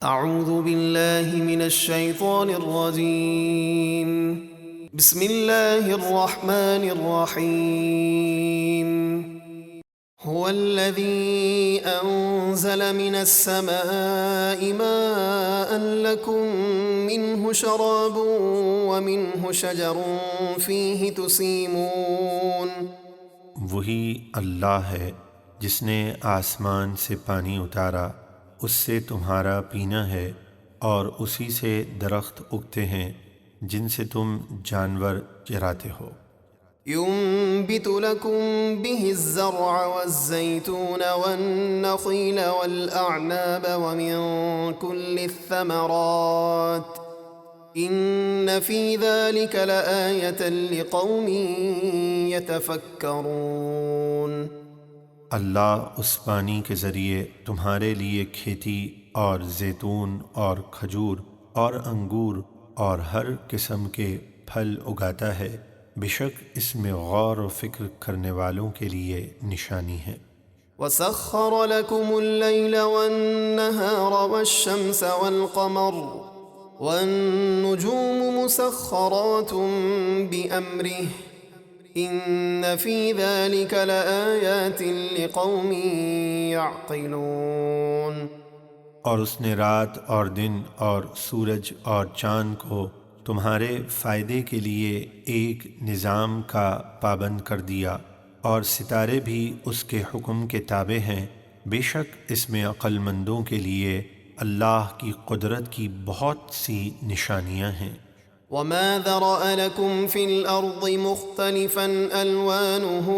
اعوذ باللہ من الشیطان الرجیم بسم اللہ الرحمن الرحیم هو الذی انزل من السماء ماء لکم منہ شراب ومنہ شجر فیہ تسیمون۔ وہی اللہ ہے جس نے آسمان سے پانی اتارا، اس سے تمہارا پینا ہے، اور اسی سے درخت اگتے ہیں جن سے تم جانور چراتے ہو۔ ينبت لكم به الزرع والزيتون والنخيل والأعناب ومن كل الثمرات إن في ذلك لآية لقوم يتفكرون۔ اللہ اس پانی کے ذریعے تمہارے لیے کھیتی اور زیتون اور کھجور اور انگور اور ہر قسم کے پھل اگاتا ہے، بے شک اس میں غور و فکر کرنے والوں کے لیے نشانی ہے۔ وَسَخَّرَ لَكُمُ اللَّيْلَ وَالنَّهَارَ وَالشَّمْسَ وَالْقَمَرَ وَالنُّجُومُ مُسَخَّرَاتٌ بِأَمْرِهِ إِنَّ فِي ذَلِكَ لَآيَاتٍ لِقَوْمٍ يَعْقِلُونَ۔ اور اس نے رات اور دن اور سورج اور چاند کو تمہارے فائدے کے لیے ایک نظام کا پابند کر دیا، اور ستارے بھی اس کے حکم کے تابع ہیں، بے شک اس میں عقل مندوں کے لیے اللہ کی قدرت کی بہت سی نشانیاں ہیں۔ وَمَا ذَرَأَ لَكُمْ فِي الْأَرْضِ مُخْتَلِفًا أَلْوَانُهُ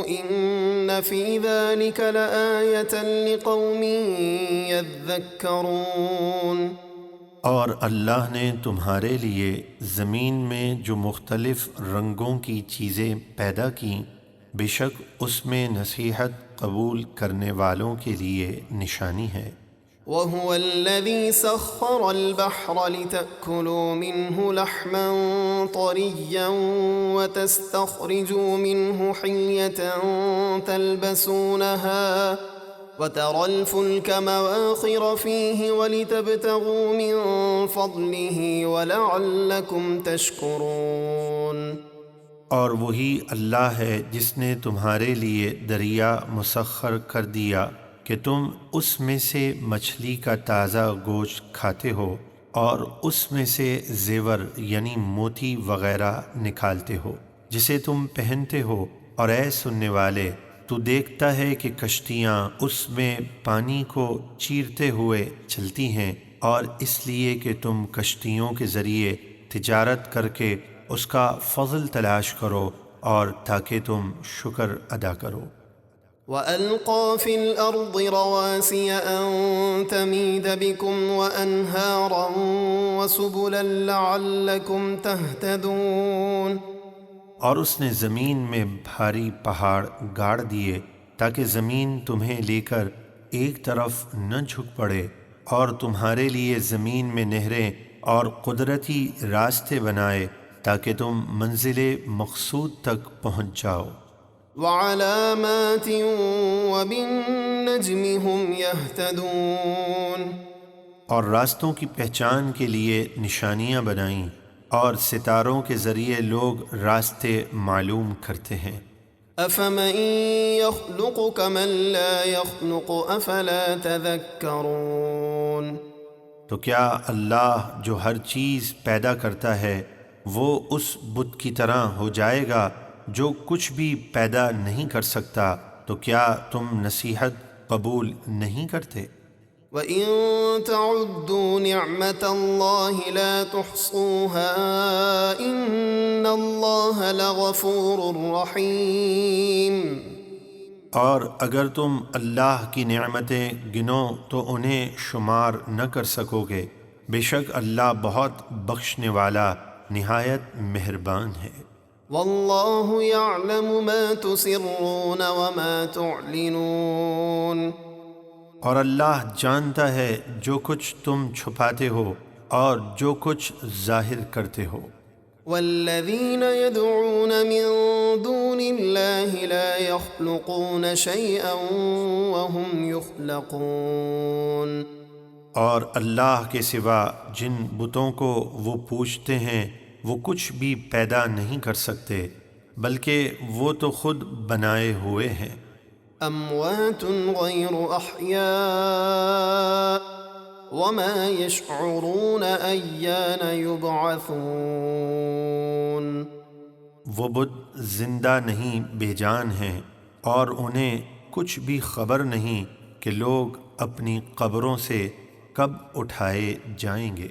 إِنَّ فِي ذَلِكَ لَآيَةً لِقَوْمٍ يَذَّكَّرُونَ۔ اور اللہ نے تمہارے لیے زمین میں جو مختلف رنگوں کی چیزیں پیدا کیں، بے شک اس میں نصیحت قبول کرنے والوں کے لیے نشانی ہے۔ وَهُوَ الَّذِي سَخَّرَ الْبَحْرَ لِتَأْكُلُوا مِنْهُ لَحْمًا طَرِيًّا وَتَسْتَخْرِجُوا مِنْهُ حِلْيَةً تَلْبَسُونَهَا وَتَرَى الْفُلْكَ مَوَاخِرَ فِيهِ وَلِتَبْتَغُوا مِنْ فَضْلِهِ وَلَعَلَّكُمْ تَشْكُرُونَ۔ اور وہی اللہ ہے جس نے تمہارے لیے دریا مسخر کر دیا کہ تم اس میں سے مچھلی کا تازہ گوشت کھاتے ہو، اور اس میں سے زیور یعنی موتی وغیرہ نکالتے ہو جسے تم پہنتے ہو۔ اور اے سننے والے، تو دیکھتا ہے کہ کشتیاں اس میں پانی کو چیرتے ہوئے چلتی ہیں، اور اس لیے کہ تم کشتیوں کے ذریعے تجارت کر کے اس کا فضل تلاش کرو، اور تاکہ تم شکر ادا کرو۔ وَأَلْقَى فِي الْأَرْضِ رَوَاسِيَ أَن تَمِيدَ بِكُمْ وَأَنْهَارًا وَسُبُلًا لَعَلَّكُمْ تَهْتَدُونَ۔ اور اس نے زمین میں بھاری پہاڑ گاڑ دیے تاکہ زمین تمہیں لے کر ایک طرف نہ جھک پڑے، اور تمہارے لیے زمین میں نہریں اور قدرتی راستے بنائے تاکہ تم منزل مقصود تک پہنچ جاؤ۔ وَعَلَامَاتٍ وَبِالنَّجْمِ هُمْ يَهْتَدُونَ۔ اور راستوں کی پہچان کے لیے نشانیاں بنائیں، اور ستاروں کے ذریعے لوگ راستے معلوم کرتے ہیں۔ أَفَمَن يَخْلُقُ كَمَن لَّا يَخْلُقُ أَفَلَا تَذَكَّرُونَ۔ تو کیا اللہ جو ہر چیز پیدا کرتا ہے وہ اس بت کی طرح ہو جائے گا جو کچھ بھی پیدا نہیں کر سکتا؟ تو کیا تم نصیحت قبول نہیں کرتے؟ وَإِن تَعُدُّوا نِعْمَةَ اللَّهِ لَا تُحْصُوهَا إِنَّ اللَّهَ لَغَفُورٌ رَحِيمٌ۔ اور اگر تم اللہ کی نعمتیں گنو تو انہیں شمار نہ کر سکو گے، بے شک اللہ بہت بخشنے والا نہایت مہربان ہے۔ وَاللَّهُ يَعْلَمُ مَا تُسِرُّونَ وَمَا تُعْلِنُونَ۔ اور اللہ جانتا ہے جو کچھ تم چھپاتے ہو اور جو کچھ ظاہر کرتے ہو۔ وَالَّذِينَ يَدْعُونَ مِن دُونِ اللَّهِ لَا يَخْلُقُونَ شَيْئًا وَهُمْ يُخْلَقُونَ۔ اور اللہ کے سوا جن بتوں کو وہ پوجتے ہیں وہ کچھ بھی پیدا نہیں کر سکتے، بلکہ وہ تو خود بنائے ہوئے ہیں۔ اموات غیر احیاء وما يشعرون ایان یبعثون، وہ بت زندہ نہیں بے جان ہیں، اور انہیں کچھ بھی خبر نہیں کہ لوگ اپنی قبروں سے کب اٹھائے جائیں گے۔